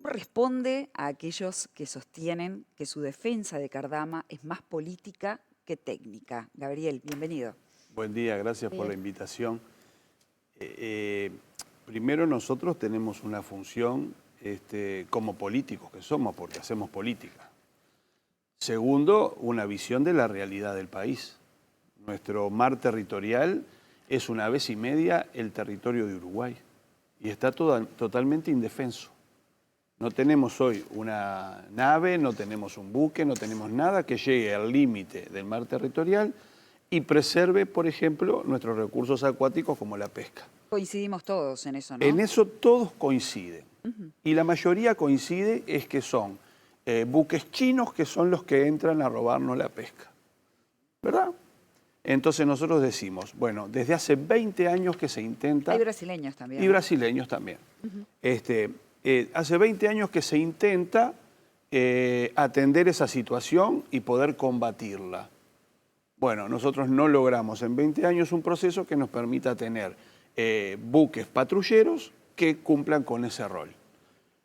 ¿Cómo responde a aquellos que sostienen que su defensa de Cardama es más política que técnica? Gabriel, bienvenido. Buen día, gracias por la Bien. invitación. Primero nosotros tenemos una función como políticos que somos, porque hacemos política. Segundo, una visión de la realidad del país. Nuestro mar territorial es una vez y media el territorio de Uruguay y está totalmente indefenso. No tenemos hoy una nave, no tenemos un buque, no tenemos nada que llegue al límite del mar territorial y preserve, por ejemplo, nuestros recursos acuáticos como la pesca. Coincidimos todos en eso, ¿no? En eso todos coinciden. Y la mayoría coincide es que son buques chinos que son los que entran a robarnos la pesca. ¿Verdad? Entonces nosotros decimos, bueno, desde hace 20 años que se intenta... Hay brasileños también. Y brasileños también. Hace 20 años que se intenta atender esa situación y poder combatirla. Bueno, nosotros no logramos en 20 años un proceso que nos permita tener buques patrulleros que cumplan con ese rol.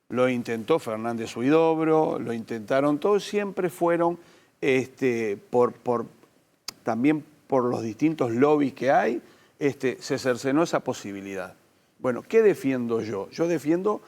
Lo intentó Fernández Huidobro, lo intentaron todos, siempre fueron también por los distintos lobbies que hay, se cercenó esa posibilidad. Bueno, ¿qué defiendo yo? Yo defiendo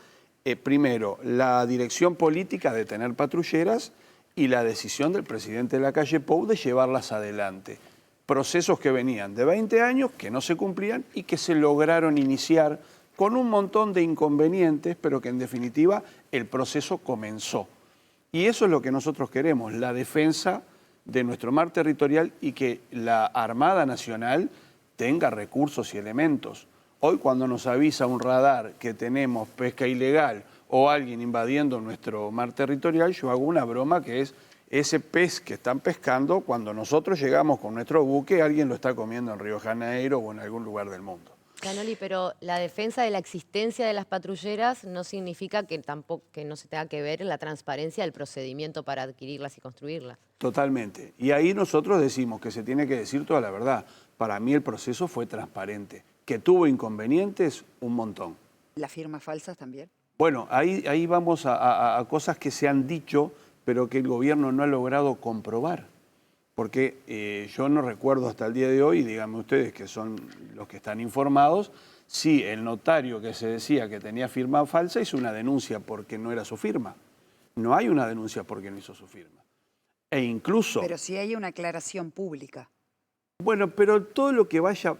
primero la dirección política de tener patrulleras y la decisión del presidente de la calle Pou de llevarlas adelante. Procesos que venían de 20 años, que no se cumplían y que se lograron iniciar con un montón de inconvenientes, pero que en definitiva el proceso comenzó. Y eso es lo que nosotros queremos, la defensa de nuestro mar territorial y que la Armada Nacional tenga recursos y elementos. Hoy cuando nos avisa un radar que tenemos pesca ilegal o alguien invadiendo nuestro mar territorial, yo hago una broma que es ese pez que están pescando, cuando nosotros llegamos con nuestro buque, alguien lo está comiendo en Río de Janeiro o en algún lugar del mundo. Canoli, pero la defensa de la existencia de las patrulleras no significa que tampoco que no se tenga que ver la transparencia del procedimiento para adquirirlas y construirlas. Totalmente. Y ahí nosotros decimos que se tiene que decir toda la verdad. Para mí el proceso fue transparente. Que tuvo inconvenientes, un montón. ¿Las firmas falsas también? Bueno, ahí vamos a cosas que se han dicho, pero que el gobierno no ha logrado comprobar. Porque yo no recuerdo hasta el día de hoy, díganme ustedes que son los que están informados, si el notario que se decía que tenía firma falsa hizo una denuncia porque no era su firma. No hay una denuncia porque no hizo su firma. E incluso... Pero sí hay una aclaración pública. Bueno, pero todo lo que vaya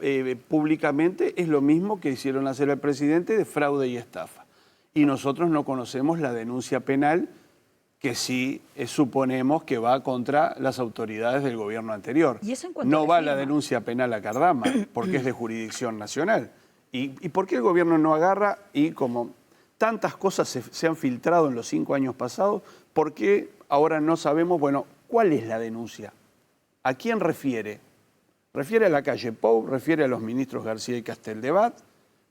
públicamente es lo mismo que hicieron hacer al presidente de fraude y estafa. Y nosotros no conocemos la denuncia penal que sí suponemos que va contra las autoridades del gobierno anterior. ¿Y eso en cuanto no a la va firma? la denuncia penal a Cardama, porque es de jurisdicción nacional. ¿Y por qué el gobierno no agarra? Y como tantas cosas se han filtrado en los 5 años pasados, ¿por qué ahora no sabemos, bueno, cuál es la denuncia? ¿A quién refiere? ¿Refiere a la calle Pou? ¿Refiere a los ministros García y Casteldebat?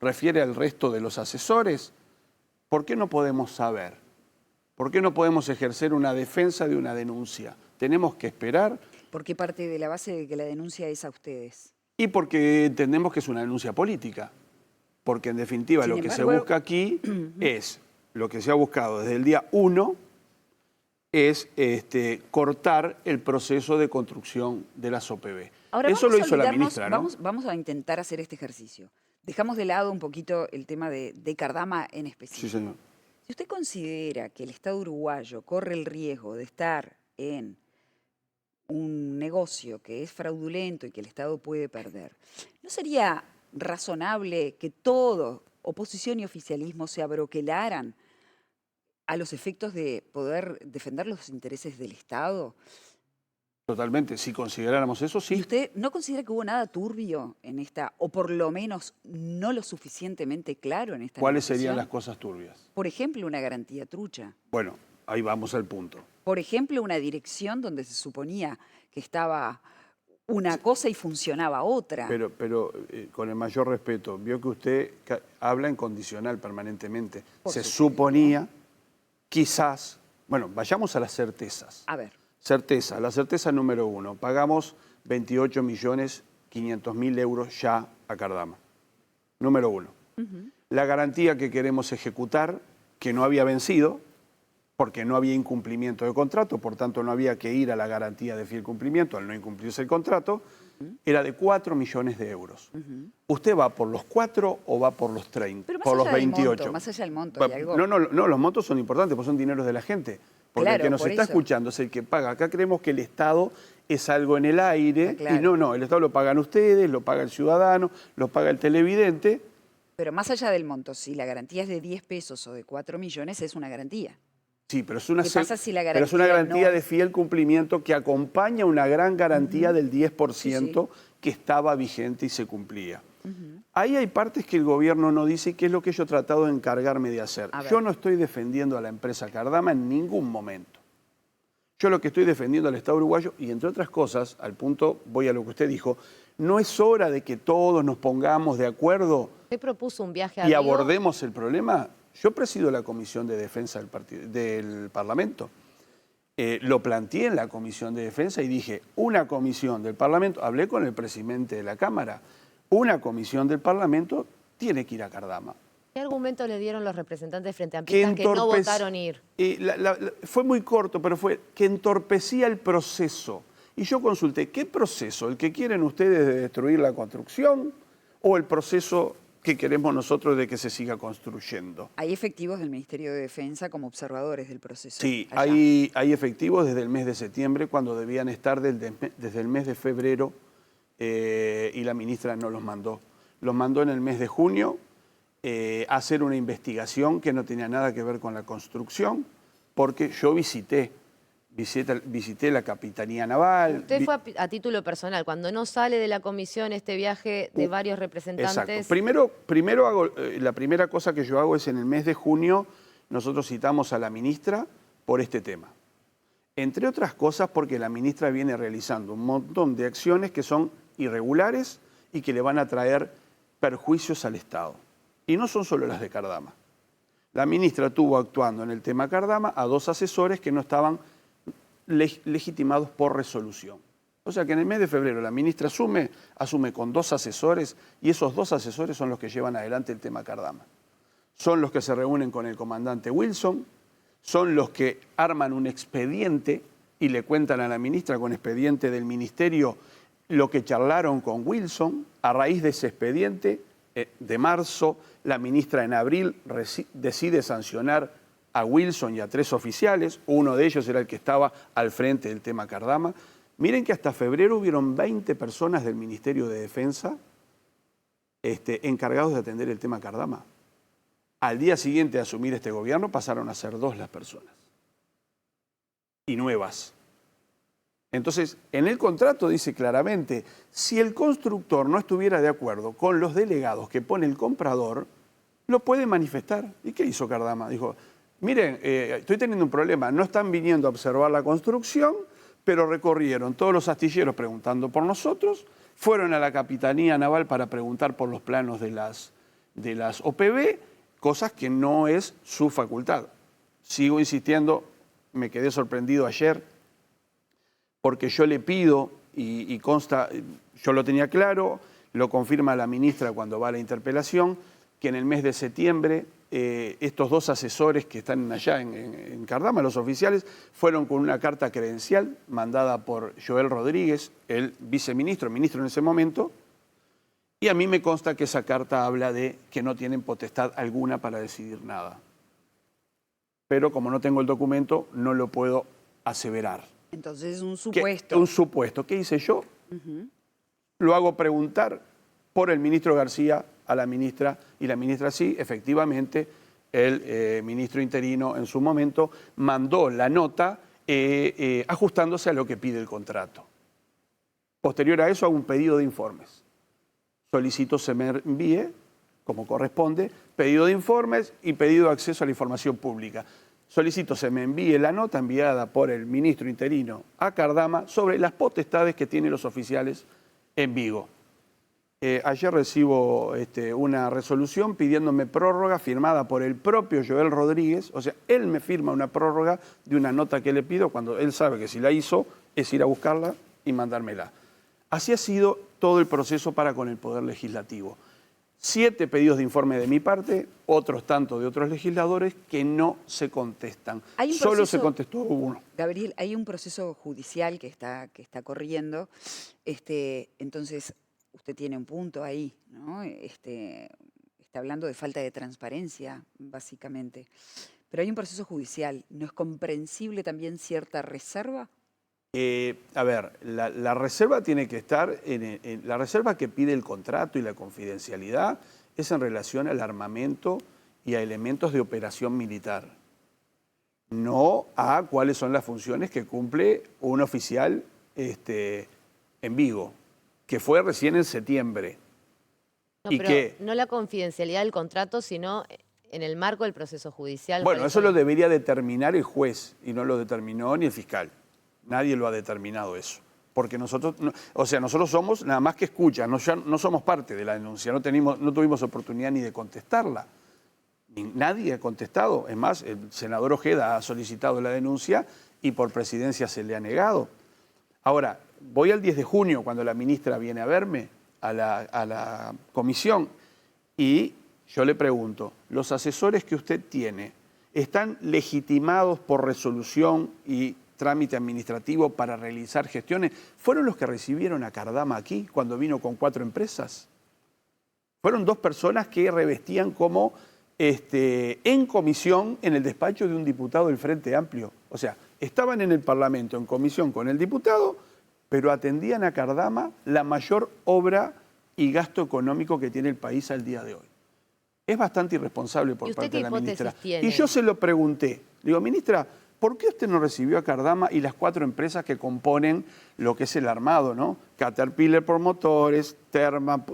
¿Refiere al resto de los asesores? ¿Por qué no podemos saber? ¿Por qué no podemos ejercer una defensa de una denuncia? Tenemos que esperar. Porque parte de la base de que la denuncia es a ustedes. Y porque entendemos que es una denuncia política. Porque en definitiva Sin lo que se embargo, busca aquí es, lo que se ha buscado desde el día 1, es cortar el proceso de construcción de las OPB. Ahora Eso lo vamos a hizo la olvidarnos, ministra, ¿no? vamos a intentar hacer este ejercicio. Dejamos de lado un poquito el tema de Cardama en específico. Sí, señor. Si usted considera que el Estado uruguayo corre el riesgo de estar en un negocio que es fraudulento y que el Estado puede perder, ¿no sería razonable que todo, oposición y oficialismo, se abroquelaran a los efectos de poder defender los intereses del Estado? Totalmente. Si consideráramos eso, ¿Y sí. usted no considera que hubo nada turbio en esta, o por lo menos no lo suficientemente claro en esta ¿Cuáles negociación? serían las cosas turbias? Por ejemplo, una garantía trucha. Bueno, ahí vamos al punto. Por ejemplo, una dirección donde se suponía que estaba una cosa y funcionaba otra. Pero con el mayor respeto, vio que usted habla en condicional permanentemente. Por Se supuesto. suponía, quizás, bueno, vayamos a las certezas. A ver, Certeza, la certeza número 1, pagamos 28.500.000 euros ya a Cardama. Número 1. La garantía que queremos ejecutar, que no había vencido, porque no había incumplimiento de contrato, por tanto no había que ir a la garantía de fiel cumplimiento al no incumplirse el contrato, era de 4 millones de euros. ¿Usted va por los 4 o va por los 30, Pero más por los allá del 28? monto, más allá del monto, hay algo... No, los montos son importantes, porque son dineros de la gente. Porque Claro, el que nos por está eso. escuchando es el que paga. Acá creemos que el Estado es algo en el aire, Claro. y no, el Estado lo pagan ustedes, lo paga el ciudadano, lo paga el televidente. Pero más allá del monto, si la garantía es de 10 pesos o de 4 millones, es una garantía. Sí, pero es una, ¿Qué pasa si la pero es una garantía garantía no de es? fiel cumplimiento que acompaña una gran garantía del 10% que estaba vigente y se cumplía. Ahí hay partes que el gobierno no dice y que es lo que yo he tratado de encargarme de hacer. A ver. Yo no estoy defendiendo a la empresa Cardama en ningún momento. Yo lo que estoy defendiendo al Estado uruguayo, y entre otras cosas, al punto, voy a lo que usted dijo, no es hora de que todos nos pongamos de acuerdo Usted propuso un viaje a y Vigo. abordemos el problema. Yo presido la Comisión de Defensa del Parlamento. Lo planteé en la Comisión de Defensa y dije, una comisión del Parlamento, hablé con el presidente de la Cámara, una comisión del Parlamento tiene que ir a Cardama. ¿Qué argumento le dieron los representantes frente a Que Amplistas que no votaron ir? Fue muy corto, pero fue que entorpecía el proceso. Y yo consulté, ¿qué proceso? ¿El que quieren ustedes de destruir la construcción o el proceso que queremos nosotros de que se siga construyendo? Hay efectivos del Ministerio de Defensa como observadores del proceso. Sí, allá. hay efectivos desde el mes de septiembre, cuando debían estar desde el mes de febrero, y la ministra no los mandó. Los mandó en el mes de junio a hacer una investigación que no tenía nada que ver con la construcción, porque yo visité la Capitanía Naval. Usted fue a título personal, cuando no sale de la comisión este viaje de varios representantes... Exacto. Primero hago, la primera cosa que yo hago es en el mes de junio, nosotros citamos a la ministra por este tema. Entre otras cosas porque la ministra viene realizando un montón de acciones que son irregulares y que le van a traer perjuicios al Estado. Y no son solo las de Cardama. La ministra tuvo actuando en el tema Cardama a 2 asesores que no estaban legitimados por resolución. O sea que en el mes de febrero la ministra asume con 2 asesores y esos 2 asesores son los que llevan adelante el tema Cardama. Son los que se reúnen con el comandante Wilson, son los que arman un expediente y le cuentan a la ministra con expediente del ministerio lo que charlaron con Wilson. A raíz de ese expediente de marzo, la ministra en abril decide sancionar a Wilson y a 3 oficiales. Uno de ellos era el que estaba al frente del tema Cardama. Miren que hasta febrero hubieron 20 personas del Ministerio de Defensa encargados de atender el tema Cardama. Al día siguiente de asumir este gobierno pasaron a ser 2 las personas. Y nuevas. Entonces, en el contrato dice claramente, si el constructor no estuviera de acuerdo con los delegados que pone el comprador, lo puede manifestar. ¿Y qué hizo Cardama? Dijo, miren, estoy teniendo un problema, no están viniendo a observar la construcción, pero recorrieron todos los astilleros preguntando por nosotros, fueron a la Capitanía Naval para preguntar por los planos de las OPB, cosas que no es su facultad. Sigo insistiendo, me quedé sorprendido ayer, porque yo le pido, y consta, yo lo tenía claro, lo confirma la ministra cuando va a la interpelación, que en el mes de septiembre estos 2 asesores que están allá en Cardama, los oficiales, fueron con una carta credencial mandada por Joel Rodríguez, el viceministro, ministro en ese momento, y a mí me consta que esa carta habla de que no tienen potestad alguna para decidir nada. Pero como no tengo el documento, no lo puedo aseverar. Entonces es un supuesto. Un supuesto. ¿Qué hice yo? Lo hago preguntar por el ministro García a la ministra, y la ministra sí, efectivamente, el ministro interino en su momento mandó la nota ajustándose a lo que pide el contrato. Posterior a eso hago un pedido de informes. Solicito se me envíe, como corresponde, pedido de informes y pedido de acceso a la información pública. Solicito se me envíe la nota enviada por el ministro interino a Cardama sobre las potestades que tienen los oficiales en Vigo. Ayer recibo una resolución pidiéndome prórroga firmada por el propio Joel Rodríguez. O sea, él me firma una prórroga de una nota que le pido cuando él sabe que si la hizo es ir a buscarla y mandármela. Así ha sido todo el proceso para con el Poder Legislativo. 7 pedidos de informe de mi parte, otros tanto de otros legisladores que no se contestan. Hay un Solo se proceso- contestó uno. Gabriel, hay un proceso judicial que está corriendo. Entonces, usted tiene un punto ahí, ¿no? Está hablando de falta de transparencia, básicamente. Pero hay un proceso judicial. ¿No es comprensible también cierta reserva? A ver, la reserva tiene que estar, la reserva que pide el contrato y la confidencialidad es en relación al armamento y a elementos de operación militar, no a cuáles son las funciones que cumple un oficial en Vigo, que fue recién en septiembre. No, y pero que, no la confidencialidad del contrato, sino en el marco del proceso judicial. bueno, ¿cuáles eso son lo los- debería determinar el juez y no lo determinó ni el fiscal. Nadie lo ha determinado eso. Porque nosotros, nosotros somos nada más que escucha, no somos parte de la denuncia, no tuvimos oportunidad ni de contestarla. Nadie ha contestado. Es más, el senador Ojeda ha solicitado la denuncia y por presidencia se le ha negado. Ahora, voy al 10 de junio, cuando la ministra viene a verme a la comisión, y yo le pregunto, ¿los asesores que usted tiene están legitimados por resolución y trámite administrativo para realizar gestiones? ¿Fueron los que recibieron a Cardama aquí cuando vino con 4 empresas? Fueron 2 personas que revestían como en comisión en el despacho de un diputado del Frente Amplio. O sea, estaban en el Parlamento en comisión con el diputado, pero atendían a Cardama la mayor obra y gasto económico que tiene el país al día de hoy. Es bastante irresponsable por ¿Y usted parte qué de la hipótesis ministra. tiene? Y yo se lo pregunté. Digo, ministra, ¿por qué usted no recibió a Cardama y las 4 empresas que componen lo que es el armado, ¿no? Caterpillar por motores, Terma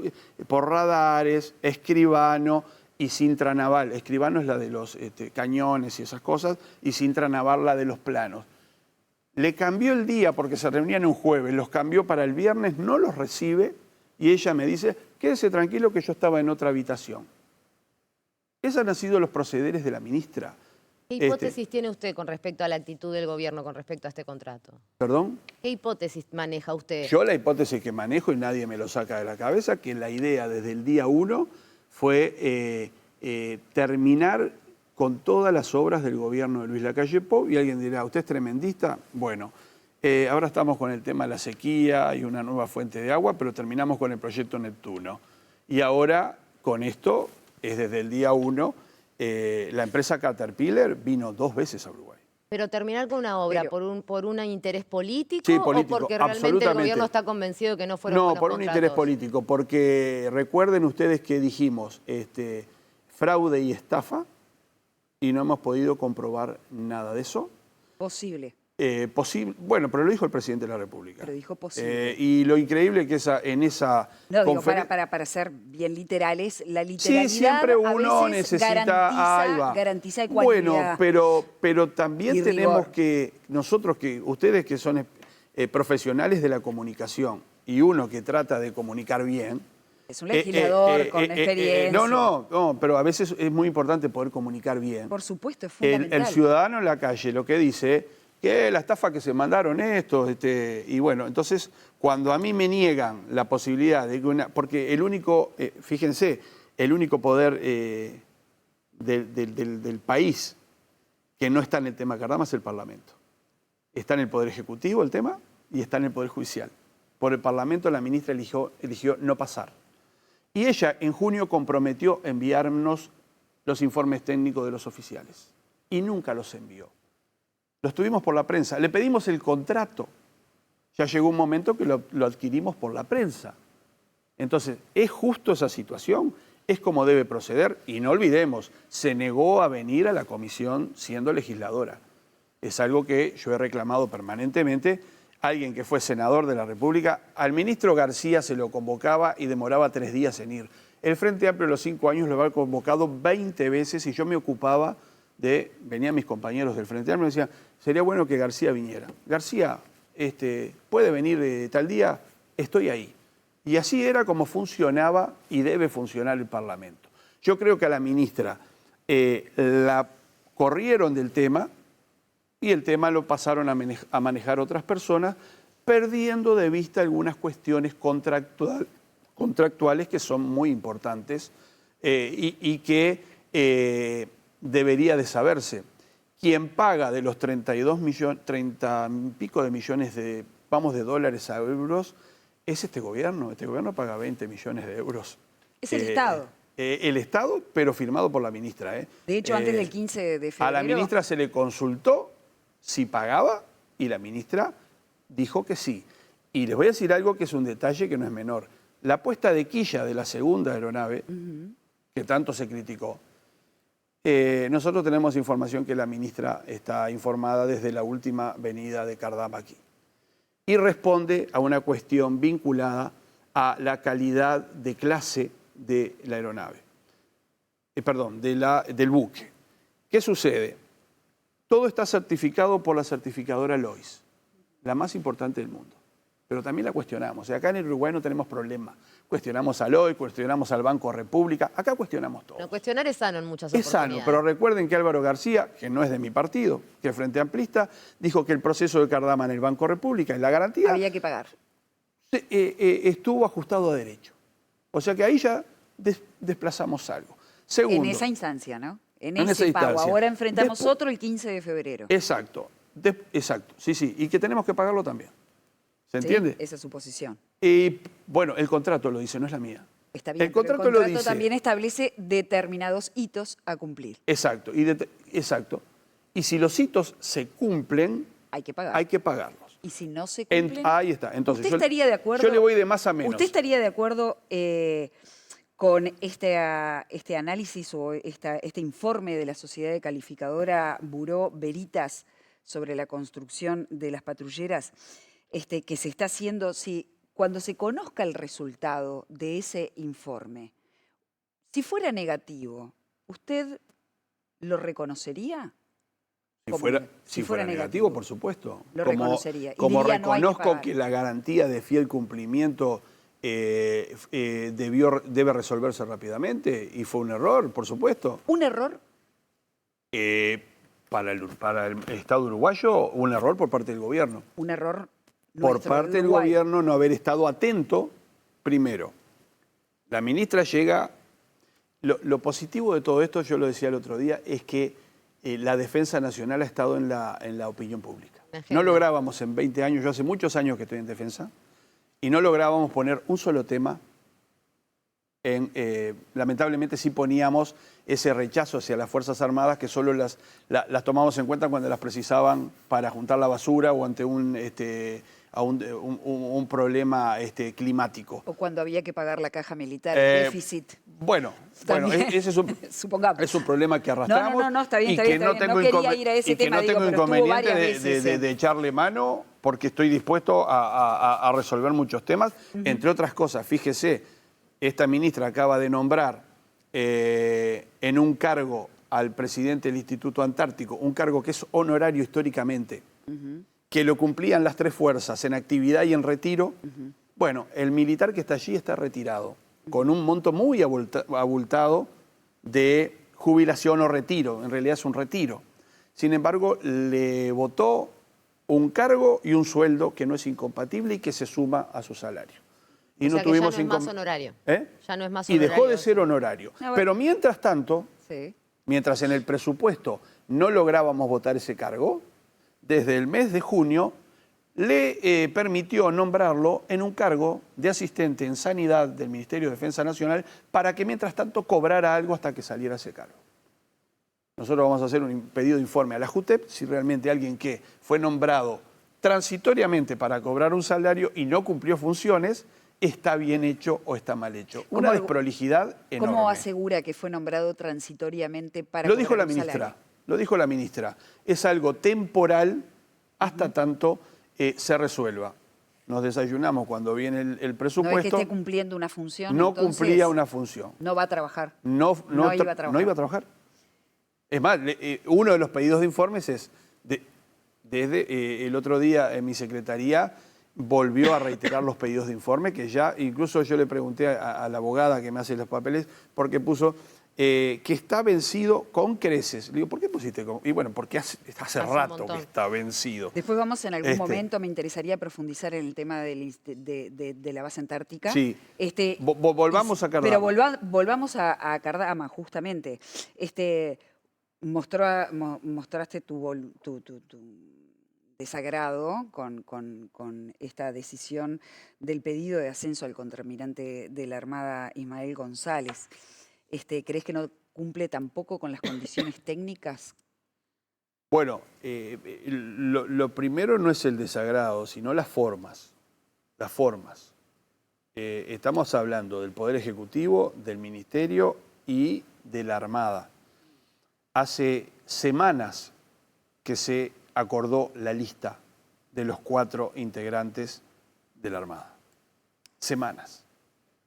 por radares, Escribano y Sintra Naval. Escribano es la de los cañones y esas cosas, y Sintra Naval la de los planos. Le cambió el día porque se reunían un jueves, los cambió para el viernes, no los recibe y ella me dice, quédese tranquilo que yo estaba en otra habitación. Esos han sido los procederes de la ministra. ¿Qué hipótesis tiene usted con respecto a la actitud del gobierno con respecto a este contrato? ¿Perdón? ¿Qué hipótesis maneja usted? Yo la hipótesis que manejo, y nadie me lo saca de la cabeza, que la idea desde el día 1 fue terminar con todas las obras del gobierno de Luis Lacalle Pou, y alguien dirá, ¿usted es tremendista? Bueno, ahora estamos con el tema de la sequía y una nueva fuente de agua, pero terminamos con el proyecto Neptuno. Y ahora, con esto, es desde el día 1, la empresa Caterpillar vino 2 veces a Uruguay. Pero terminar con una obra Pero- por un interés político, Sí, o político, porque realmente el absolutamente. gobierno está convencido de que no fueron No, buenos por un contratos? interés político, porque recuerden ustedes que dijimos fraude y estafa y no hemos podido comprobar nada de eso. Posible. Posible, bueno, pero lo dijo el presidente de la República. Pero dijo posible. Y lo increíble es que en esa No, digo, conferencia... para ser bien literales, la literalidad Sí, siempre uno a veces necesita... Ahí va. garantiza ecuanimidad. Bueno, pero también y tenemos rigor. que, ustedes que son profesionales de la comunicación y uno que trata de comunicar bien... Es un legislador con experiencia. No, pero a veces es muy importante poder comunicar bien. Por supuesto, es fundamental. El ciudadano en la calle lo que dice, que la estafa que se mandaron estos, y bueno, entonces cuando a mí me niegan la posibilidad de que porque el único, fíjense, el único poder del país que no está en el tema Cardama es el Parlamento. Está en el Poder Ejecutivo el tema y está en el Poder Judicial. Por el Parlamento la ministra eligió no pasar. Y ella en junio comprometió enviarnos los informes técnicos de los oficiales. Y nunca los envió. Los tuvimos por la prensa. Le pedimos el contrato. Ya llegó un momento que lo adquirimos por la prensa. Entonces, ¿es justo esa situación? ¿Es como debe proceder? Y no olvidemos, se negó a venir a la comisión siendo legisladora. Es algo que yo he reclamado permanentemente. Alguien que fue senador de la República, al ministro García se lo convocaba y demoraba 3 días en ir. El Frente Amplio en los 5 años lo había convocado 20 veces y yo me ocupaba venían mis compañeros del Frente Amplio y me decían, sería bueno que García viniera. García, ¿puede venir tal día? Estoy ahí. Y así era como funcionaba y debe funcionar el Parlamento. Yo creo que a la ministra la corrieron del tema, y el tema lo pasaron a manejar otras personas, perdiendo de vista algunas cuestiones contractuales que son muy importantes y que debería de saberse. Quien paga de los 30 y pico de millones de dólares a euros es este gobierno. Este gobierno paga 20 millones de euros. Es el Estado. El Estado, pero firmado por la ministra. De hecho, antes del 15 de febrero... A la ministra se le consultó si pagaba y la ministra dijo que sí. Y les voy a decir algo que es un detalle que no es menor. La puesta de quilla de la segunda aeronave, que tanto se criticó, nosotros tenemos información que la ministra está informada desde la última venida de Cardama aquí. Y responde a una cuestión vinculada a la calidad de clase de la aeronave. Del buque. ¿Qué sucede? Todo está certificado por la certificadora Lois, la más importante del mundo. Pero también la cuestionamos. Acá en el Uruguay no tenemos problema. Cuestionamos a Lois, cuestionamos al Banco República. Acá cuestionamos todo. No, cuestionar es sano en muchas Es oportunidades. sano, pero recuerden que Álvaro García, que no es de mi partido, que es Frente Amplista, dijo que el proceso de Cardama en el Banco República y la garantía Había que pagar. estuvo ajustado a derecho. O sea que ahí ya desplazamos algo. Segundo, En esa instancia, ¿no? En esa ese pago. instancia. Ahora enfrentamos Después- otro el 15 de febrero. Exacto, exacto, sí, y que tenemos que pagarlo también. ¿Se ¿Sí? entiende? Esa es su posición. Y bueno, el contrato lo dice, no es la mía. Está bien, El pero contrato lo dice. también establece determinados hitos a cumplir. Exacto, exacto. Y si los hitos se cumplen, Hay que pagar. hay que pagarlos. Y si no se cumplen... Ahí está. Entonces, ¿Usted estaría de acuerdo? Yo le voy de más a menos. ¿Usted estaría de acuerdo con este análisis o este informe de la sociedad calificadora Buró Veritas sobre la construcción de las patrulleras que se está haciendo? Si cuando se conozca el resultado de ese informe, si fuera negativo, ¿usted lo reconocería? Si fuera negativo, por supuesto. Lo reconocería. Y Como diría, no hay que reconozco pagar. que la garantía de fiel cumplimiento debe resolverse rápidamente y fue un error, por supuesto. ¿Un error? Para el Estado uruguayo, un error por parte del gobierno. Un error Por nuestro, parte del Uruguay. gobierno no haber estado atento, primero. La ministra llega... Lo positivo de todo esto, yo lo decía el otro día, es que la defensa nacional ha estado en la opinión pública. No lográbamos en 20 años, yo hace muchos años que estoy en defensa, y no lográbamos poner un solo tema. Lamentablemente sí poníamos ese rechazo hacia las Fuerzas Armadas que solo las tomamos en cuenta cuando las precisaban para juntar la basura o ante un problema climático. O cuando había que pagar la caja militar, el déficit. Bueno, También, ese supongamos. es un problema que arrastramos. No, está bien, y está que bien, no está bien. tengo No quería ir a ese y que tema, no digo, tengo pero estuvo inconveniente varias veces, de echarle mano porque estoy dispuesto a resolver muchos temas. Entre otras cosas, fíjese, esta ministra acaba de nombrar en un cargo al presidente del Instituto Antártico, un cargo que es honorario históricamente, que lo cumplían las tres fuerzas en actividad y en retiro. Bueno, el militar que está allí está retirado, con un monto muy abultado de jubilación o retiro, en realidad es un retiro. Sin embargo, le votó un cargo y un sueldo que no es incompatible y que se suma a su salario. Y O sea no que tuvimos ya no es más honorario. Ya no es más Y honorario. dejó de ser honorario. Ah, bueno. Pero mientras tanto, Sí. mientras en el presupuesto no lográbamos votar ese cargo, desde el mes de junio le permitió nombrarlo en un cargo de asistente en sanidad del Ministerio de Defensa Nacional para que mientras tanto cobrara algo hasta que saliera ese cargo. Nosotros vamos a hacer un pedido de informe a la JUTEP si realmente alguien que fue nombrado transitoriamente para cobrar un salario y no cumplió funciones está bien hecho o está mal hecho. Una desprolijidad enorme. ¿Cómo asegura que fue nombrado transitoriamente para Lo dijo cobrar la un ministra. salario? Lo dijo la ministra. Es algo temporal hasta tanto se resuelva. Nos desayunamos cuando viene el presupuesto. No es que esté cumpliendo una función. No entonces, cumplía una función. No va a trabajar. No iba a trabajar. No iba a trabajar. Es más, uno de los pedidos de informes es, desde el otro día en mi secretaría volvió a reiterar los pedidos de informe, que ya incluso yo le pregunté a la abogada que me hace los papeles, porque puso que está vencido con creces. Le digo, ¿por qué pusiste con...? Y bueno, porque hace un rato montón. que está vencido. Después vamos en algún momento, me interesaría profundizar en el tema de la base antártica. Sí. Este, Volvamos a Cardama. Pero volvamos a Cardama, justamente. Mostraste tu desagrado con esta decisión del pedido de ascenso al contraalmirante de la Armada, Ismael González. ¿Crees que no cumple tampoco con las condiciones técnicas? Bueno, lo primero no es el desagrado, sino las formas. Las formas. Estamos hablando del Poder Ejecutivo, del Ministerio y de la Armada. Hace semanas que se acordó la lista de los 4 integrantes de la Armada. Semanas.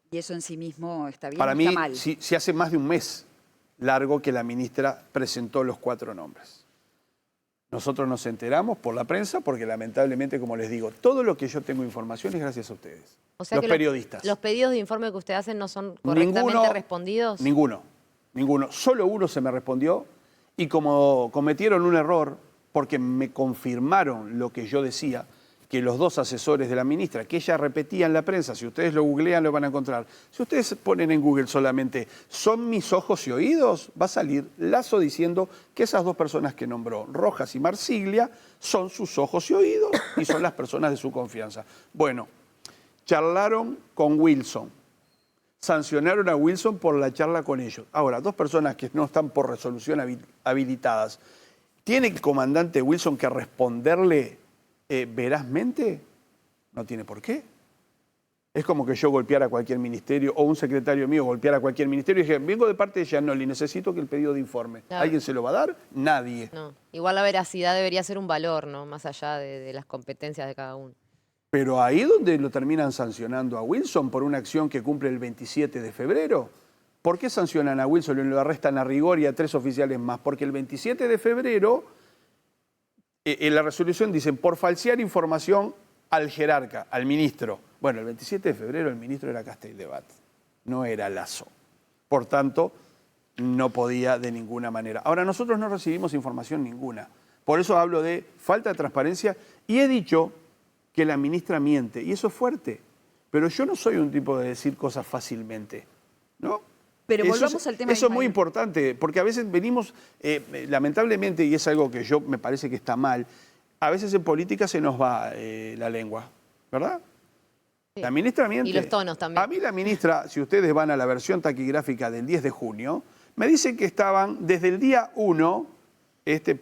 ¿Y eso en sí mismo está bien Para o mí, está mal? si hace más de un mes largo que la ministra presentó los 4 nombres. Nosotros nos enteramos por la prensa porque lamentablemente, como les digo, todo lo que yo tengo información es gracias a ustedes, O sea los que periodistas. los pedidos de informe que ustedes hacen no son correctamente respondidos. Ninguno. Solo uno se me respondió y como cometieron un error, porque me confirmaron lo que yo decía, que los 2 asesores de la ministra, que ella repetía en la prensa, si ustedes lo googlean lo van a encontrar. Si ustedes ponen en Google solamente "son mis ojos y oídos", va a salir Lasso diciendo que esas 2 personas que nombró, Rojas y Marsiglia, son sus ojos y oídos y son las personas de su confianza. Bueno, charlaron con Wilson, sancionaron a Wilson por la charla con ellos. Ahora, 2 personas que no están por resolución habilitadas, ¿tiene el comandante Wilson que responderle verazmente? No tiene por qué. Es como que yo golpeara a cualquier ministerio o un secretario mío golpeara a cualquier ministerio y dije, vengo de parte de Giannoli, necesito que el pedido de informe. Claro. ¿Alguien se lo va a dar? Nadie. No. Igual la veracidad debería ser un valor, ¿no? Más allá de las competencias de cada uno. Pero ahí donde lo terminan sancionando a Wilson por una acción que cumple el 27 de febrero. ¿Por qué sancionan a Wilson y lo arrestan a Rigor y a 3 oficiales más? Porque el 27 de febrero, en la resolución dicen, por falsear información al jerarca, al ministro. Bueno, el 27 de febrero el ministro era Castelldebat, no era Lasso. Por tanto, no podía de ninguna manera. Ahora, nosotros no recibimos información ninguna. Por eso hablo de falta de transparencia y he dicho que la ministra miente, y eso es fuerte. Pero yo no soy un tipo de decir cosas fácilmente, ¿no? Pero volvamos al tema de Eso es muy Ismael. importante, porque a veces venimos, lamentablemente, y es algo que yo me parece que está mal, a veces en política se nos va la lengua, ¿verdad? Sí. La ministra miente. Y los tonos también. A mí la ministra, si ustedes van a la versión taquigráfica del 10 de junio, me dicen que estaban desde el día 1,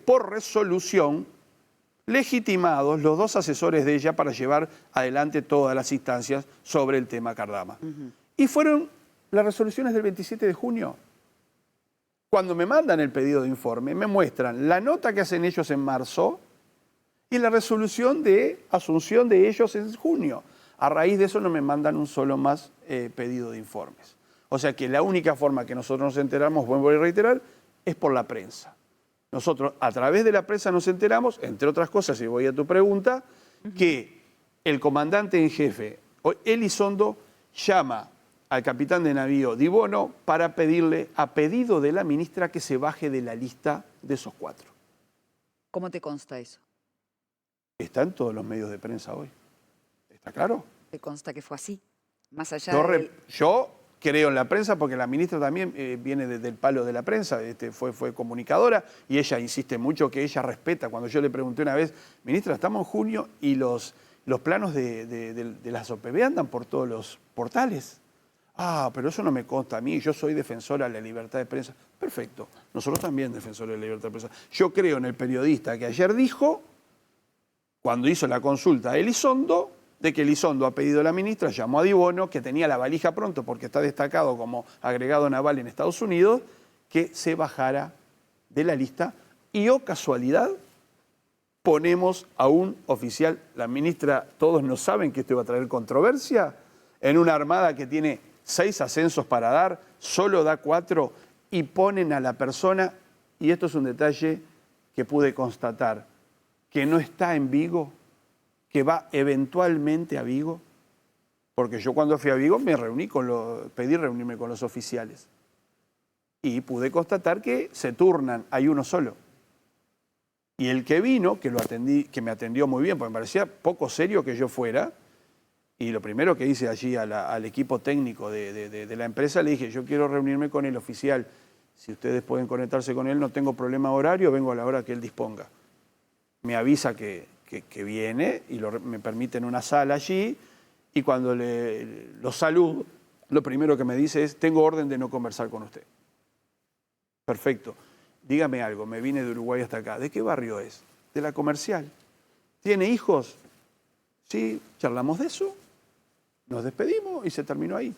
por resolución, legitimados los 2 asesores de ella para llevar adelante todas las instancias sobre el tema Cardama. Y fueron las resoluciones del 27 de junio. Cuando me mandan el pedido de informe, me muestran la nota que hacen ellos en marzo y la resolución de asunción de ellos en junio. A raíz de eso no me mandan un solo más pedido de informes. O sea que la única forma que nosotros nos enteramos, vuelvo a reiterar, es por la prensa. Nosotros a través de la prensa nos enteramos, entre otras cosas, y voy a tu pregunta, que el comandante en jefe, Elizondo, llama al capitán de navío Di Bono para pedirle, a pedido de la ministra, que se baje de la lista de esos 4. ¿Cómo te consta eso? Está en todos los medios de prensa hoy. ¿Está claro? ¿Te consta que fue así? Más allá Yo creo en la prensa porque la ministra también viene desde el palo de la prensa, fue comunicadora y ella insiste mucho que ella respeta. Cuando yo le pregunté una vez, ministra, estamos en junio y los planos de las OPB andan por todos los portales. Ah, pero eso no me consta a mí, yo soy defensora de la libertad de prensa. Perfecto, nosotros también defensores de la libertad de prensa. Yo creo en el periodista que ayer dijo, cuando hizo la consulta a Elizondo, de que Elizondo, a pedido de la ministra, llamó a Di Bono, que tenía la valija pronto porque está destacado como agregado naval en Estados Unidos, que se bajara de la lista y, oh casualidad, ponemos a un oficial, la ministra, todos no saben que esto iba a traer controversia, en una armada que tiene 6 ascensos para dar, solo da 4 y ponen a la persona, y esto es un detalle que pude constatar, que no está en Vigo, que va eventualmente a Vigo, porque yo cuando fui a Vigo pedí reunirme con los oficiales. y pude constatar que se turnan, hay uno solo. Y el que vino, que me atendió muy bien, porque me parecía poco serio que yo fuera, y lo primero que hice allí al equipo técnico de la empresa, le dije, yo quiero reunirme con el oficial. Si ustedes pueden conectarse con él, no tengo problema horario, vengo a la hora que él disponga. Me avisa que viene y me permiten una sala allí, y cuando lo saludo, lo primero que me dice es, tengo orden de no conversar con usted. Perfecto. Dígame algo, me vine de Uruguay hasta acá. ¿De qué barrio es? De la Comercial. ¿Tiene hijos? Sí, charlamos de eso, nos despedimos y se terminó ahí.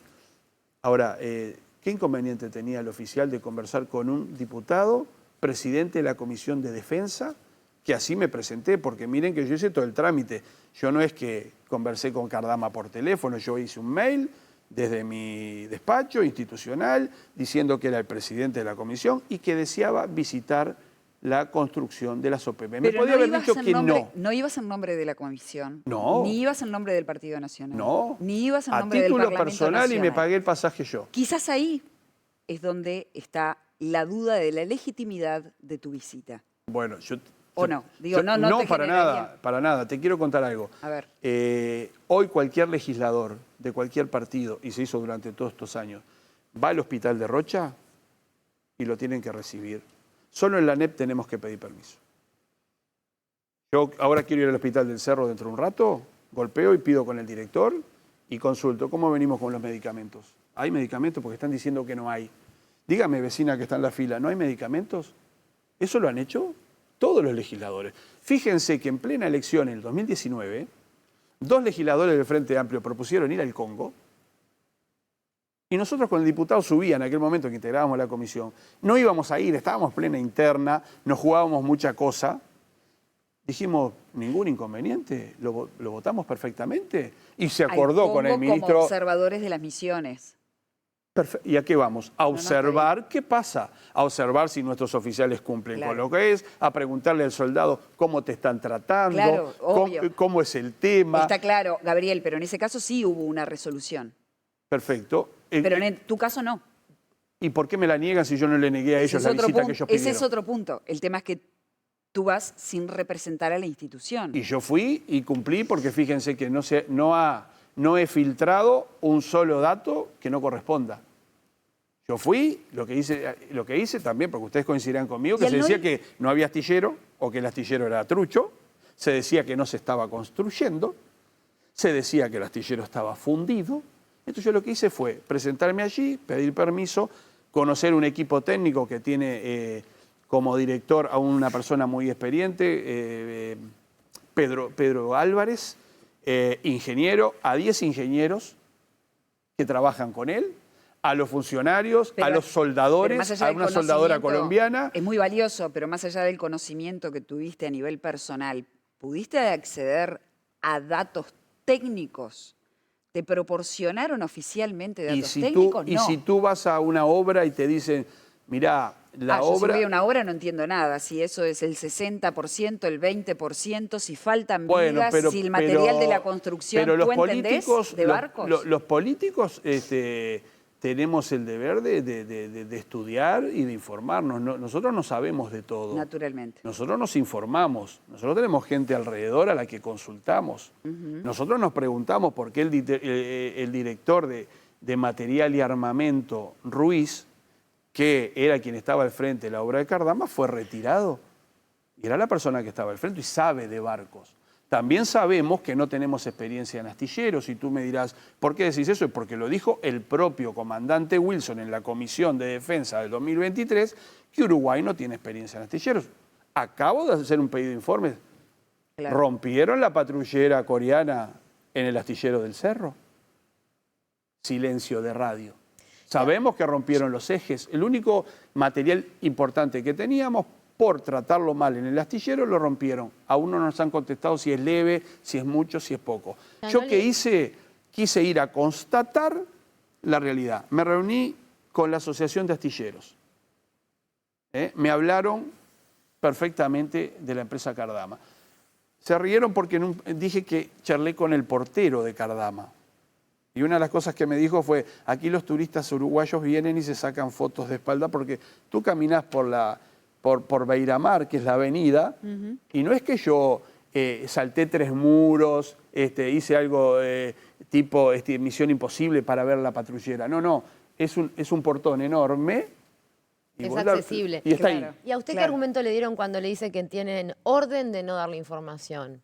Ahora, ¿qué inconveniente tenía el oficial de conversar con un diputado, presidente de la Comisión de Defensa, que así me presenté? Porque miren que yo hice todo el trámite. Yo no es que conversé con Cardama por teléfono, yo hice un mail desde mi despacho institucional diciendo que era el presidente de la comisión y que deseaba visitar la construcción de las OPP. Me podía haber dicho que no. No ibas en nombre de la comisión. No. Ni ibas en nombre del Partido Nacional. No. Ni ibas en nombre del título Parlamento personal Nacional. y me pagué el pasaje yo. Quizás ahí es donde está la duda de la legitimidad de tu visita. Bueno, ¿O no? Digo, no te para generaría. nada, para nada. Te quiero contar algo. A ver. Hoy cualquier legislador de cualquier partido, y se hizo durante todos estos años, va al hospital de Rocha y lo tienen que recibir. Solo en la ANEP tenemos que pedir permiso. Yo ahora quiero ir al hospital del Cerro dentro de un rato, golpeo y pido con el director y consulto cómo venimos con los medicamentos. ¿Hay medicamentos? Porque están diciendo que no hay. Dígame, vecina que está en la fila, ¿no hay medicamentos? ¿Eso lo han hecho todos los legisladores? Fíjense que en plena elección en el 2019, 2 legisladores del Frente Amplio propusieron ir al Congo y nosotros con el diputado Subía, en aquel momento que integrábamos la comisión, no íbamos a ir, estábamos plena interna, nos jugábamos mucha cosa. Dijimos, ningún inconveniente, lo votamos perfectamente. Y se acordó con el ministro. Como observadores de las misiones. ¿Y a qué vamos? A observar qué pasa, a observar si nuestros oficiales cumplen con lo que es, a preguntarle al soldado cómo te están tratando, Claro, cómo es el tema. Está claro, Gabriel, pero en ese caso sí hubo una resolución. Perfecto. Pero en tu caso no. ¿Y por qué me la niegan si yo no le negué a ellos la visita que ellos pidieron? Ese es otro punto. El tema es que tú vas sin representar a la institución. Y yo fui y cumplí porque fíjense que no he filtrado un solo dato que no corresponda. Yo fui, lo que hice también, porque ustedes coincidirán conmigo, que se decía que no había astillero o que el astillero era trucho, se decía que no se estaba construyendo, se decía que el astillero estaba fundido. Entonces yo lo que hice fue presentarme allí, pedir permiso, conocer un equipo técnico que tiene como director a una persona muy experiente, Pedro Álvarez, ingeniero, a 10 ingenieros que trabajan con él, a los funcionarios, a los soldadores, a una soldadora colombiana. Es muy valioso, pero más allá del conocimiento que tuviste a nivel personal, ¿pudiste acceder a datos técnicos? ¿Te proporcionaron oficialmente datos técnicos? No. Y si tú vas a una obra y te dicen, mirá, la obra... Yo si voy a una obra no entiendo nada, si eso es el 60%, el 20%, si faltan vigas, si el material de la construcción, ¿tú entendés de barcos? Los políticos tenemos el deber de estudiar y de informarnos. Nosotros no sabemos de todo. Naturalmente. Nosotros nos informamos. Nosotros tenemos gente alrededor a la que consultamos. Nosotros nos preguntamos por qué el director de material y armamento, Ruiz, que era quien estaba al frente de la obra de Cardama, fue retirado. Y era la persona que estaba al frente y sabe de barcos. También sabemos que no tenemos experiencia en astilleros y tú me dirás, ¿por qué decís eso? Porque lo dijo el propio comandante Wilson en la Comisión de Defensa del 2023, que Uruguay no tiene experiencia en astilleros. Acabo de hacer un pedido de informes. Claro. Rompieron la patrullera coreana en el astillero del Cerro. Silencio de radio. Sabemos que rompieron los ejes. El único material importante que teníamos, por tratarlo mal en el astillero, lo rompieron. Aún no nos han contestado si es leve, si es mucho, si es poco. Yo qué hice, quise ir a constatar la realidad. Me reuní con la Asociación de Astilleros. Me hablaron perfectamente de la empresa Cardama. Se rieron porque dije que charlé con el portero de Cardama. Y una de las cosas que me dijo fue, aquí los turistas uruguayos vienen y se sacan fotos de espalda porque tú caminás por Beiramar, que es la avenida, y no es que yo salté 3 muros, hice algo tipo Misión Imposible para ver la patrullera. No, no, es un portón enorme. Es accesible. Y está Claro. ahí. ¿Y a usted qué argumento le dieron cuando le dice que tienen orden de no darle información?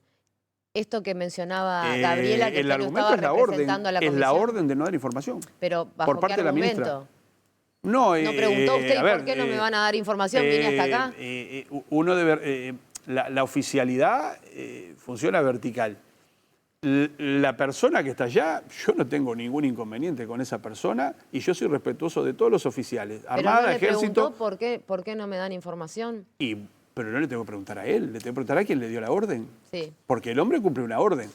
Esto que mencionaba Gabriela, que El usted lo argumento estaba representando a la es comisión. la orden de no dar información. Pero ¿bajo por parte qué de la argumento? ministra. No, ¿No preguntó usted a ver, por qué no me van a dar información? Vine hasta acá. Uno debe, la oficialidad funciona vertical. La persona que está allá, yo no tengo ningún inconveniente con esa persona y yo soy respetuoso de todos los oficiales. Pero Armada, no le Ejército. preguntó por qué no me dan información. Pero no le tengo que preguntar a él, le tengo que preguntar a quien le dio la orden. Sí. Porque el hombre cumple una orden.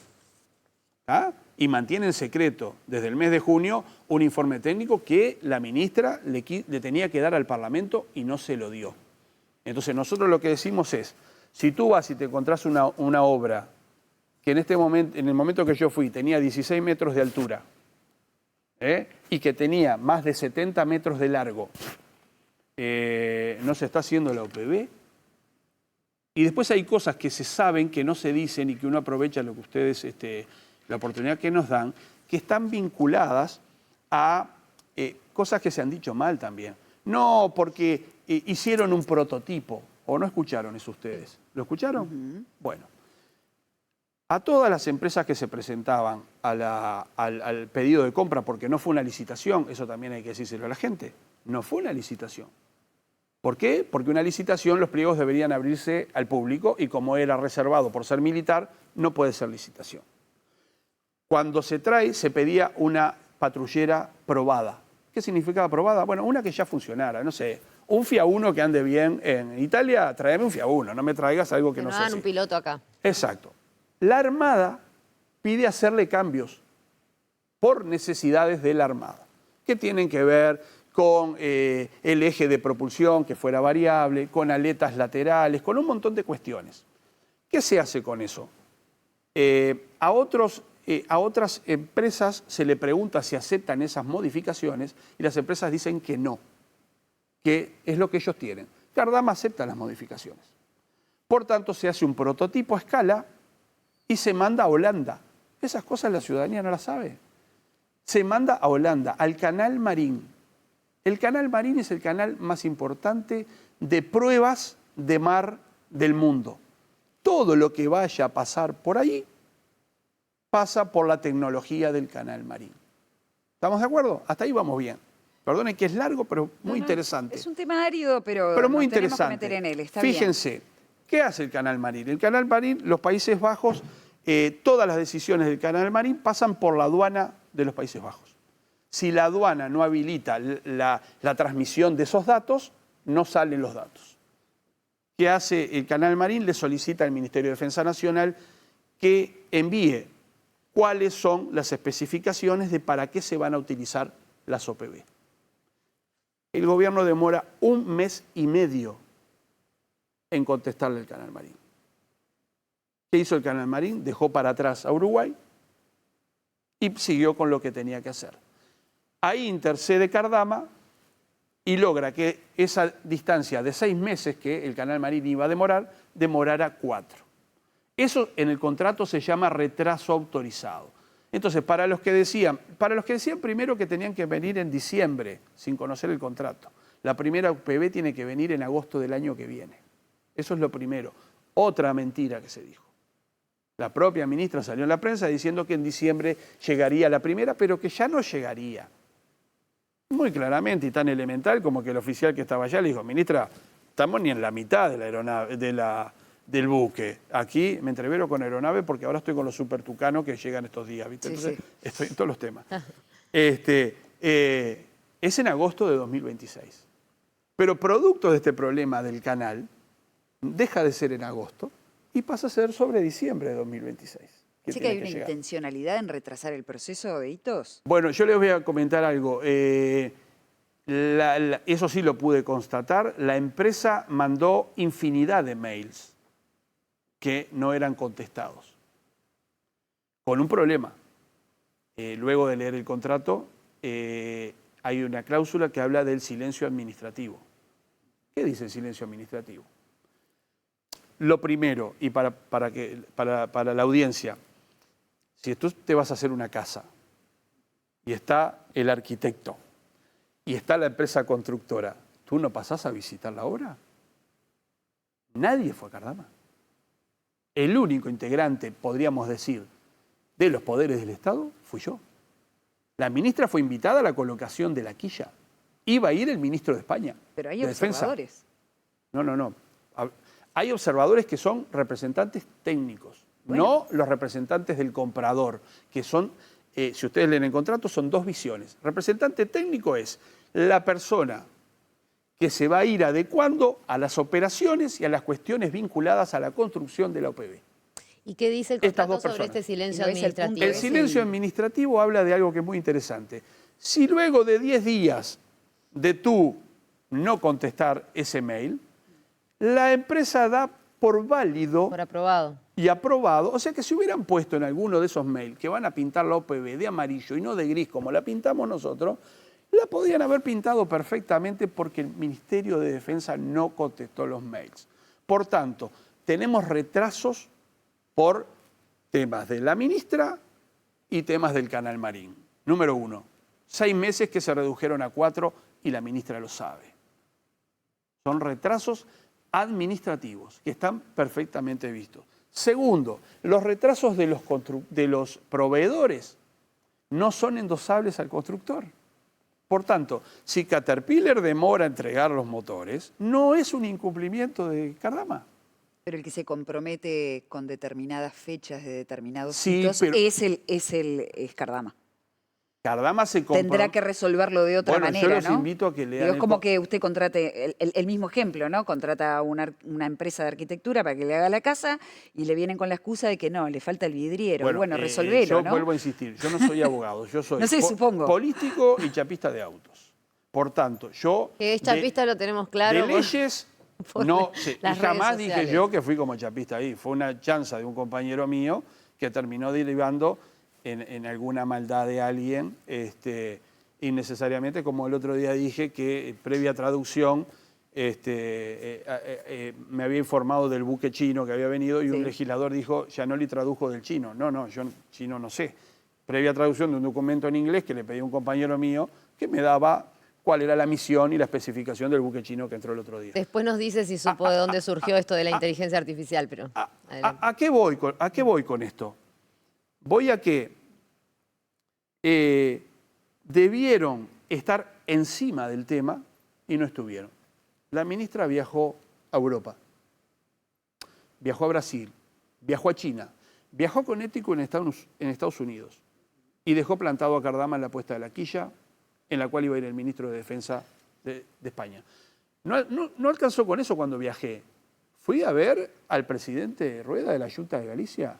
¿Ah? Y mantiene en secreto desde el mes de junio un informe técnico que la ministra le tenía que dar al Parlamento y no se lo dio. Entonces nosotros lo que decimos es, si tú vas y te encontrás una obra que en el momento que yo fui tenía 16 metros de altura y que tenía más de 70 metros de largo, no se está haciendo la OPB. Y después hay cosas que se saben, que no se dicen y que uno aprovecha lo que ustedes, la oportunidad que nos dan, que están vinculadas a cosas que se han dicho mal también. No porque hicieron un prototipo, o no escucharon eso ustedes. ¿Lo escucharon? Bueno, a todas las empresas que se presentaban al pedido de compra, porque no fue una licitación, eso también hay que decírselo a la gente, no fue una licitación. ¿Por qué? Porque una licitación, los pliegos deberían abrirse al público y como era reservado por ser militar, no puede ser licitación. Cuando se trae, se pedía una patrullera probada. ¿Qué significaba probada? Bueno, una que ya funcionara, no sé, un FIA 1 que ande bien en Italia, tráeme un FIA 1, no me traigas algo que no sea así. Un piloto acá. Exacto. La Armada pide hacerle cambios por necesidades de la Armada, que tienen que ver con el eje de propulsión que fuera variable, con aletas laterales, con un montón de cuestiones. ¿Qué se hace con eso? A otras empresas se le pregunta si aceptan esas modificaciones y las empresas dicen que no, que es lo que ellos tienen. Cardama acepta las modificaciones. Por tanto, se hace un prototipo a escala y se manda a Holanda. Esas cosas la ciudadanía no las sabe. Se manda a Holanda, al Canal Marín. El Canal Marín es el canal más importante de pruebas de mar del mundo. Todo lo que vaya a pasar por ahí pasa por la tecnología del Canal Marín. ¿Estamos de acuerdo? Hasta ahí vamos bien. Perdonen que es largo, pero muy interesante. Es un tema árido, pero muy nos tenemos que interesante. meter en él. Está Fíjense, ¿qué hace el Canal Marín? El Canal Marín, los Países Bajos, todas las decisiones del Canal Marín pasan por la aduana de los Países Bajos. Si la aduana no habilita la transmisión de esos datos, no salen los datos. ¿Qué hace el Canal Marín? Le solicita al Ministerio de Defensa Nacional que envíe cuáles son las especificaciones de para qué se van a utilizar las OPB. El gobierno demora 1 mes y medio en contestarle al Canal Marín. ¿Qué hizo el Canal Marín? Dejó para atrás a Uruguay y siguió con lo que tenía que hacer. Ahí intercede Cardama y logra que esa distancia de 6 meses que el Canal Marín iba a demorar, demorara 4. Eso en el contrato se llama retraso autorizado. Entonces, para los que decían primero que tenían que venir en diciembre, sin conocer el contrato, la primera UPB tiene que venir en agosto del año que viene. Eso es lo primero. Otra mentira que se dijo. La propia ministra salió en la prensa diciendo que en diciembre llegaría la primera, pero que ya no llegaría. Muy claramente y tan elemental como que el oficial que estaba allá le dijo, ministra, estamos ni en la mitad de la aeronave, del buque. Aquí me entrevero con aeronave porque ahora estoy con los super tucanos que llegan estos días, ¿viste? Sí, Entonces, sí. estoy en todos los temas. Es en agosto de 2026. Pero producto de este problema del canal, deja de ser en agosto y pasa a ser sobre diciembre de 2026. ¿Sí que hay una intencionalidad en retrasar el proceso de hitos? Bueno, yo les voy a comentar algo. Eso sí lo pude constatar. La empresa mandó infinidad de mails que no eran contestados. Con un problema. luego de leer el contrato, hay una cláusula que habla del silencio administrativo. ¿Qué dice el silencio administrativo? Lo primero, y para la audiencia, si tú te vas a hacer una casa y está el arquitecto y está la empresa constructora, ¿tú no pasás a visitar la obra? Nadie fue a Cardama. El único integrante, podríamos decir, de los poderes del Estado fui yo. La ministra fue invitada a la colocación de la quilla. Iba a ir el ministro de España. Pero hay de observadores. Defensa. No. Hay observadores que son representantes técnicos, Bueno. no los representantes del comprador, que son, si ustedes leen el contrato, son dos visiones. Representante técnico es la persona que se va a ir adecuando a las operaciones y a las cuestiones vinculadas a la construcción de la OPV. ¿Y qué dice el Estas contrato dos sobre personas. este silencio Y no es el punto, administrativo? El silencio administrativo habla de algo que es muy interesante. Si luego de 10 días de tú no contestar ese mail, la empresa da por válido Por aprobado. y aprobado, o sea que si hubieran puesto en alguno de esos mails que van a pintar la OPV de amarillo y no de gris como la pintamos nosotros, la podrían haber pintado perfectamente porque el Ministerio de Defensa no contestó los mails. Por tanto, tenemos retrasos por temas de la ministra y temas del Canal Marín. Número 1, 6 meses que se redujeron a 4 y la ministra lo sabe. Son retrasos administrativos que están perfectamente vistos. Segundo, los retrasos de los proveedores no son endosables al constructor. Por tanto, si Caterpillar demora a entregar los motores, no es un incumplimiento de Cardama. Pero el que se compromete con determinadas fechas de determinados Sí, hitos pero- es Cardama. Cardama se Tendrá que resolverlo de otra Bueno, manera, yo los ¿no? invito a que lean Digo, es el como co- que usted contrate, el mismo ejemplo, ¿no? Contrata a una empresa de arquitectura para que le haga la casa y le vienen con la excusa de que no, le falta el vidriero. Bueno, resolvelo, yo ¿no? vuelvo a insistir, yo no soy abogado, yo soy No sé, supongo. político y chapista de autos. Por tanto, yo Que es chapista lo tenemos claro. de leyes por no sé, y las jamás redes dije sociales. yo que fui como chapista ahí. Fue una chanza de un compañero mío que terminó derivando en alguna maldad de alguien, innecesariamente, como el otro día dije que previa traducción me había informado del buque chino que había venido y un Sí. legislador dijo, Gianoli tradujo del chino. No, yo chino no sé. Previa traducción de un documento en inglés que le pedí a un compañero mío que me daba cuál era la misión y la especificación del buque chino que entró el otro día. Después nos dice si supo de dónde surgió esto de la inteligencia artificial, pero adelante. ¿A qué voy con esto? Voy a que debieron estar encima del tema y no estuvieron. La ministra viajó a Europa, viajó a Brasil, viajó a China, viajó con Ético en Estados Unidos y dejó plantado a Cardama en la puesta de la quilla, en la cual iba a ir el ministro de Defensa de España. No alcanzó con eso cuando viajé. Fui a ver al presidente Rueda de la Junta de Galicia.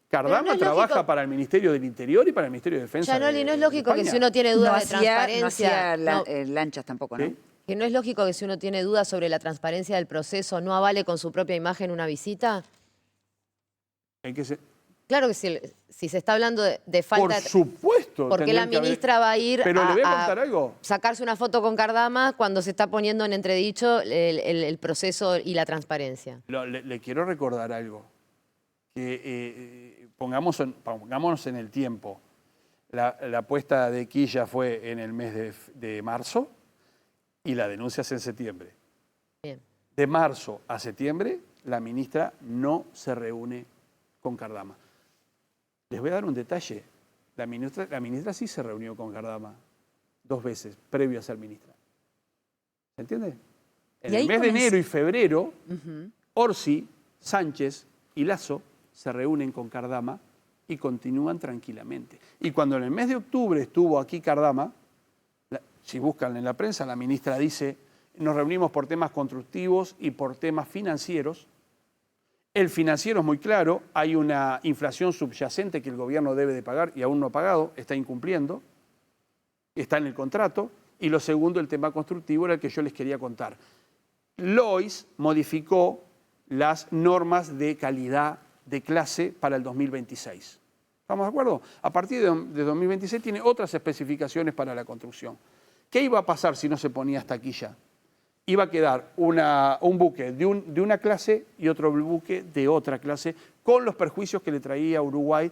Cardama no es trabaja lógico- para el Ministerio del Interior y para el Ministerio de Defensa. Gianoli, no es lógico que España. si uno tiene No dudas de hacía transparencia, no, lanchas tampoco, ¿no? ¿Sí? que no es lógico que si uno tiene dudas sobre la transparencia del proceso, no avale con su propia imagen una visita. ¿En qué se- Claro que si se está hablando de falta Por de... supuesto. ¿Por qué la tendrían que haber- ministra va a ir Pero le voy a a contar algo. sacarse una foto con Cardama cuando se está poniendo en entredicho el proceso y la transparencia? Le quiero recordar algo. Que pongámonos en el tiempo. La puesta de quilla fue en el mes de marzo y la denuncia es en septiembre. Bien. De marzo a septiembre, la ministra no se reúne con Cardama. Les voy a dar un detalle. La ministra sí se reunió con Cardama 2 veces, previo a ser ministra. ¿Se entiende? En Y ahí el mes de comenzó- enero y febrero, Ujú. Orsi, Sánchez y Lasso se reúnen con Cardama y continúan tranquilamente. Y cuando en el mes de octubre estuvo aquí Cardama, si buscan en la prensa, la ministra dice, nos reunimos por temas constructivos y por temas financieros. El financiero es muy claro, hay una inflación subyacente que el gobierno debe de pagar y aún no ha pagado, está incumpliendo, está en el contrato. Y lo segundo, el tema constructivo, era el que yo les quería contar. Lois modificó las normas de calidad de clase para el 2026. ¿Estamos de acuerdo? A partir de 2026 tiene otras especificaciones para la construcción. ¿Qué iba a pasar si no se ponía hasta aquí ya? Iba a quedar un buque de una clase y otro buque de otra clase, con los perjuicios que le traía a Uruguay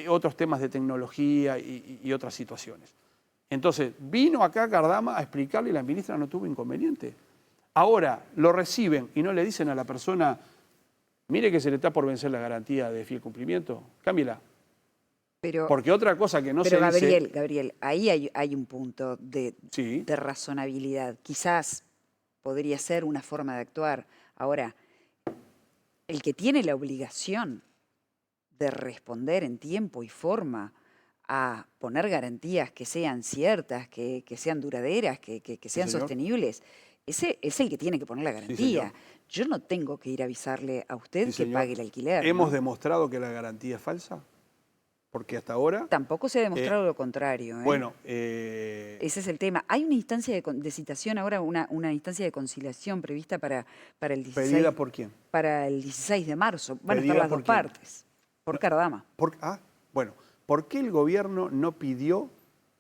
otros temas de tecnología y otras situaciones. Entonces, vino acá Cardama a explicarle y la ministra no tuvo inconveniente. Ahora, lo reciben y no le dicen a la persona, mire que se le está por vencer la garantía de fiel cumplimiento, cámbiela. Porque otra cosa que no se dice... Gabriel, ahí hay un punto de Sí. razonabilidad. Quizás podría ser una forma de actuar. Ahora, el que tiene la obligación de responder en tiempo y forma a poner garantías que sean ciertas, que sean duraderas, que sean sostenibles, ese es el que tiene que poner la garantía. Yo no tengo que ir a avisarle a usted que pague el alquiler. ¿Hemos demostrado que la garantía es falsa? Porque hasta ahora... Tampoco se ha demostrado lo contrario. Bueno, ese es el tema. Hay una instancia de citación ahora, una instancia de conciliación prevista para el 16. ¿Pedida por quién? Para el 16 de marzo. Van a estar las dos partes. Por Cardama. Bueno, ¿por qué el gobierno no pidió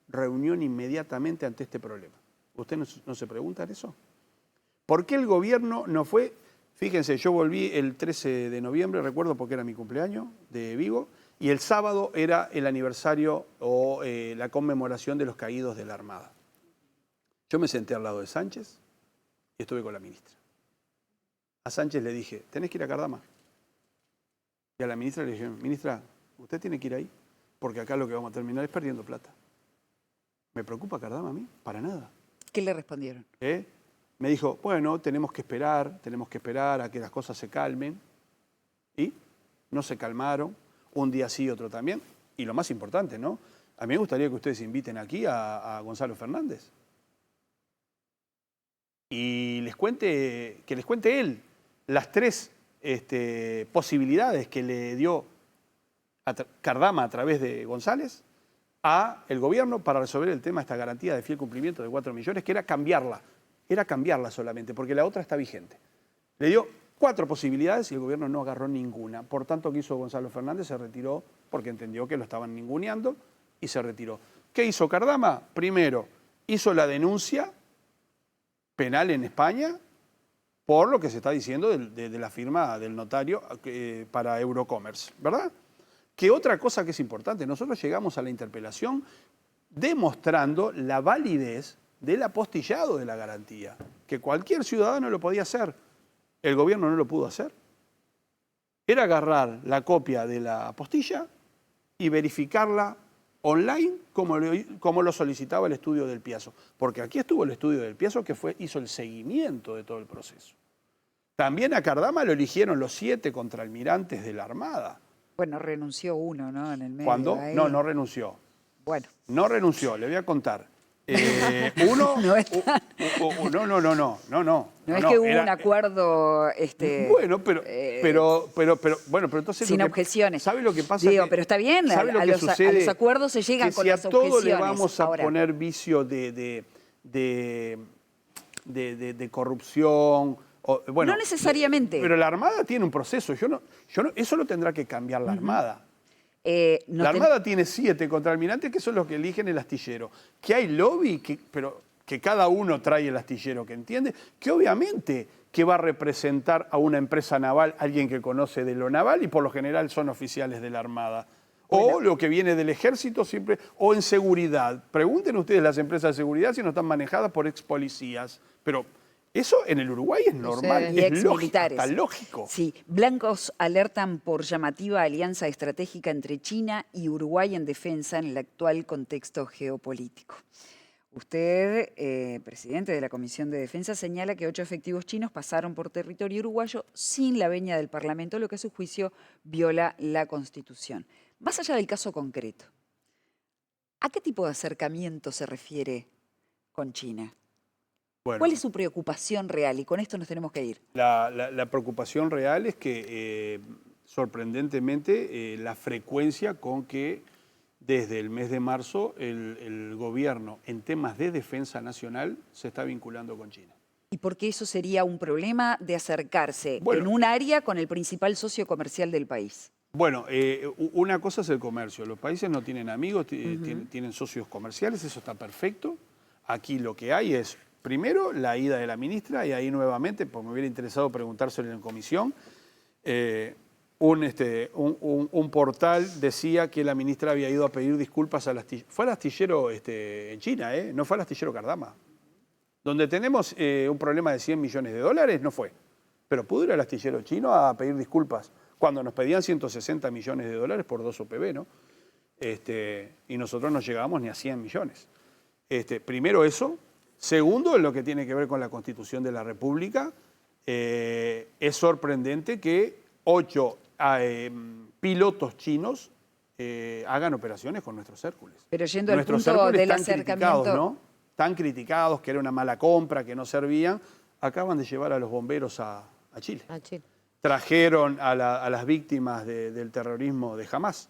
reunión inmediatamente ante este problema? ¿Ustedes no se preguntan eso? ¿Por qué el gobierno no fue? Fíjense, yo volví el 13 de noviembre, recuerdo porque era mi cumpleaños, de Vigo, y el sábado era el aniversario o la conmemoración de los caídos de la Armada. Yo me senté al lado de Sánchez y estuve con la ministra. A Sánchez le dije, tenés que ir a Cardama. Y a la ministra le dije, ministra, usted tiene que ir ahí, porque acá lo que vamos a terminar es perdiendo plata. ¿Me preocupa Cardama a mí? Para nada. ¿Qué le respondieron? Me dijo, bueno, tenemos que esperar a que las cosas se calmen. Y no se calmaron. Un día sí, otro también. Y lo más importante, ¿no? A mí me gustaría que ustedes inviten aquí a Gonzalo Fernández. Y que les cuente él las tres posibilidades que le dio Cardama a través de González a el gobierno para resolver el tema de esta garantía de fiel cumplimiento de 4 millones, que era cambiarla solamente, porque la otra está vigente. Le dio 4 posibilidades y el gobierno no agarró ninguna. Por tanto, ¿qué hizo Gonzalo Fernández? Se retiró porque entendió que lo estaban ninguneando y se retiró. ¿Qué hizo Cardama? Primero, hizo la denuncia penal en España por lo que se está diciendo de la firma del notario para Eurocommerce, ¿verdad? Que otra cosa que es importante, nosotros llegamos a la interpelación demostrando la validez del apostillado de la garantía, que cualquier ciudadano lo podía hacer. El gobierno no lo pudo hacer. Era agarrar la copia de la apostilla y verificarla online como lo solicitaba el estudio del Piazo. Porque aquí estuvo el estudio del Piazo que hizo el seguimiento de todo el proceso. También a Cardama lo eligieron los 7 contraalmirantes de la Armada. Bueno, renunció uno, ¿no? En el medio. ¿Cuándo? Ahí. No renunció. Bueno. No renunció, le voy a contar. No es que hubo un acuerdo. Bueno, pero entonces. Sin objeciones. ¿Sabe lo que pasa? Digo, pero está bien, ¿sabe lo que sucede? A los acuerdos se llegan con las objeciones. Si a todo le vamos a poner vicio de corrupción. No necesariamente. Pero la Armada tiene un proceso. Eso lo tendrá que cambiar la Armada. La Armada tiene 7 contraalmirantes que son los que eligen el astillero. Que hay lobby, pero que cada uno trae el astillero que entiende, que obviamente que va a representar a una empresa naval alguien que conoce de lo naval y por lo general son oficiales de la Armada. O lo que viene del ejército siempre, o en seguridad. Pregunten ustedes las empresas de seguridad si no están manejadas por ex policías. Pero eso en el Uruguay es normal, y es exmilitares. hasta lógico. Sí, blancos alertan por llamativa alianza estratégica entre China y Uruguay en defensa en el actual contexto geopolítico. Usted, presidente de la Comisión de Defensa, señala que 8 efectivos chinos pasaron por territorio uruguayo sin la venia del Parlamento, lo que a su juicio viola la Constitución. Más allá del caso concreto, ¿a qué tipo de acercamiento se refiere con China? Bueno, ¿cuál es su preocupación real? Y con esto nos tenemos que ir. La preocupación real es que, sorprendentemente, la frecuencia con que desde el mes de marzo el gobierno en temas de defensa nacional se está vinculando con China. ¿Y por qué eso sería un problema de acercarse en un área con el principal socio comercial del país? Bueno, una cosa es el comercio. Los países no tienen amigos, tienen socios comerciales, eso está perfecto. Aquí lo que hay es, primero, la ida de la ministra, y ahí nuevamente, porque me hubiera interesado preguntárselo en comisión, un portal decía que la ministra había ido a pedir disculpas al astillero. Fue al astillero en China, no fue al astillero Cardama. Donde tenemos un problema de 100 millones de dólares, no fue. Pero pudo ir al astillero chino a pedir disculpas cuando nos pedían 160 millones de dólares por 2 OPB, ¿no? Y nosotros no llegábamos ni a 100 millones. Primero eso. Segundo, en lo que tiene que ver con la Constitución de la República, es sorprendente que 8 pilotos chinos hagan operaciones con nuestros Hércules. Pero yendo al Nuestros punto Hércules del tan acercamiento... criticados, ¿no? Tan criticados, que era una mala compra, que no servían, acaban de llevar a los bomberos a Chile. A Chile. Trajeron a las víctimas del terrorismo de Hamás.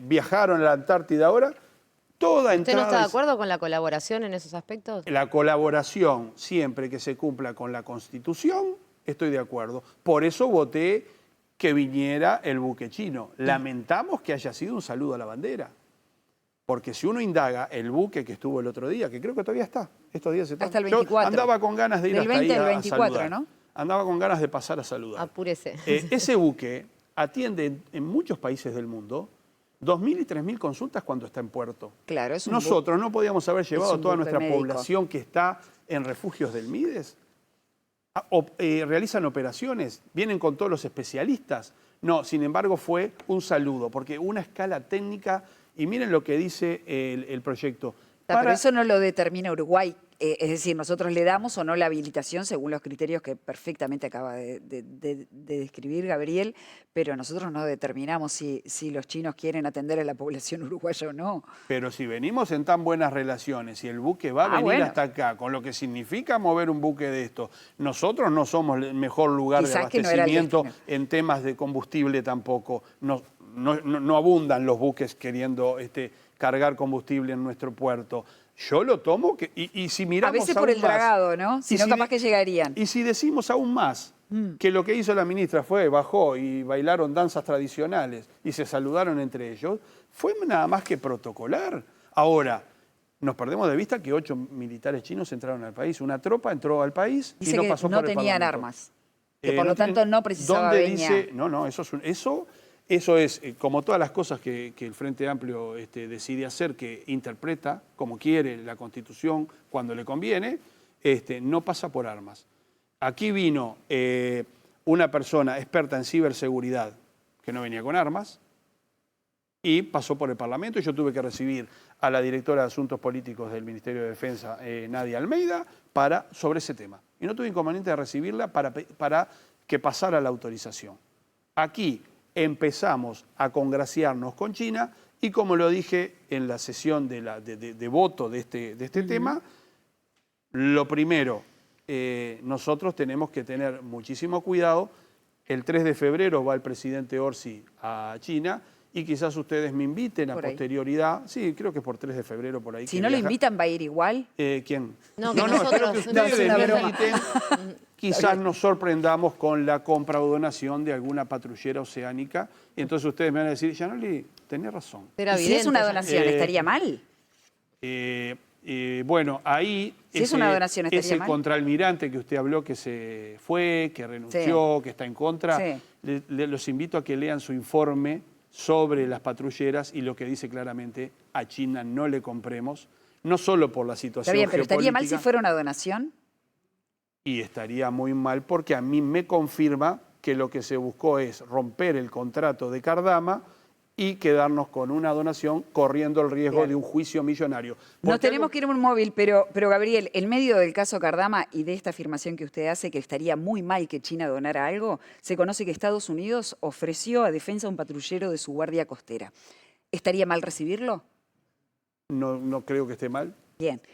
Viajaron a la Antártida ahora. Toda ¿Usted entrada no está de acuerdo con la colaboración en esos aspectos? La colaboración, siempre que se cumpla con la Constitución, estoy de acuerdo. Por eso voté que viniera el buque chino. Lamentamos que haya sido un saludo a la bandera. Porque si uno indaga el buque que estuvo el otro día, que creo que todavía está, estos días está. Hasta el 24. Yo andaba con ganas de ir Del hasta 20 ahí al a 24, saludar. ¿no? Andaba con ganas de pasar a saludar. Apúrese. Ese buque atiende en muchos países del mundo 2.000 y 3.000 consultas cuando está en puerto. Claro, es un Nosotros no podíamos haber llevado a un toda buque nuestra médico. población que está en refugios del Mides. Realizan operaciones, vienen con todos los especialistas. No, sin embargo fue un saludo, porque una escala técnica, y miren lo que dice el proyecto. Pero eso no lo determina Uruguay. Es decir, nosotros le damos o no la habilitación según los criterios que perfectamente acaba de describir Gabriel, pero nosotros no determinamos si los chinos quieren atender a la población uruguaya o no. Pero si venimos en tan buenas relaciones y el buque va a venir bueno. hasta acá, con lo que significa mover un buque de esto, nosotros no somos el mejor lugar Quizás de que no era el abastecimiento destino. en temas de combustible tampoco. No abundan los buques queriendo cargar combustible en nuestro puerto. Yo lo tomo, y si miramos A veces por aún el más, dragado, ¿no? Si no, capaz que llegarían. Y si decimos aún más que lo que hizo la ministra fue, bajó y bailaron danzas tradicionales y se saludaron entre ellos, fue nada más que protocolar. Ahora, nos perdemos de vista que 8 militares chinos entraron al país. Una tropa entró al país Dice y no que pasó no por el tenían Parlamento. armas. Que por lo tanto no precisaba ¿Dónde venia. dice? No, eso es, como todas las cosas que el Frente Amplio decide hacer, que interpreta como quiere la Constitución cuando le conviene, no pasa por armas. Aquí vino una persona experta en ciberseguridad que no venía con armas y pasó por el Parlamento, y yo tuve que recibir a la directora de Asuntos Políticos del Ministerio de Defensa, Nadia Almeida, sobre ese tema. Y no tuve inconveniente de recibirla para que pasara la autorización. Aquí empezamos a congraciarnos con China y, como lo dije en la sesión de voto de este tema, lo primero, nosotros tenemos que tener muchísimo cuidado. El 3 de febrero va el presidente Orsi a China y quizás ustedes me inviten a Por ahí. posterioridad. Sí, creo que es por 3 de febrero por ahí. Si que no lo viaja. invitan, ¿va a ir igual? ¿Quién? No, que espero nosotros- que no, ustedes es una me broma. inviten. Quizás nos sorprendamos con la compra o donación de alguna patrullera oceánica. Y entonces ustedes me van a decir, Yanoli, tenés razón. Era ¿Y si es una evidente. donación, estaría mal? Bueno, ahí Si es una donación, ¿estaría ese mal? contraalmirante que usted habló, que se fue, que renunció, que está en contra, Sí. los invito a que lean su informe sobre las patrulleras y lo que dice claramente, a China no le compremos, no solo por la Está situación bien, pero ¿estaría mal si geopolítica, fuera una donación? y estaría muy mal porque a mí me confirma que lo que se buscó es romper el contrato de Cardama y quedarnos con una donación corriendo el riesgo Bien. de un juicio millonario. Nos Porque tenemos que ir a un móvil, pero Gabriel, en medio del caso Cardama y de esta afirmación que usted hace, que estaría muy mal que China donara algo, se conoce que Estados Unidos ofreció a defensa un patrullero de su guardia costera. ¿Estaría mal recibirlo? no creo que esté mal. Bien.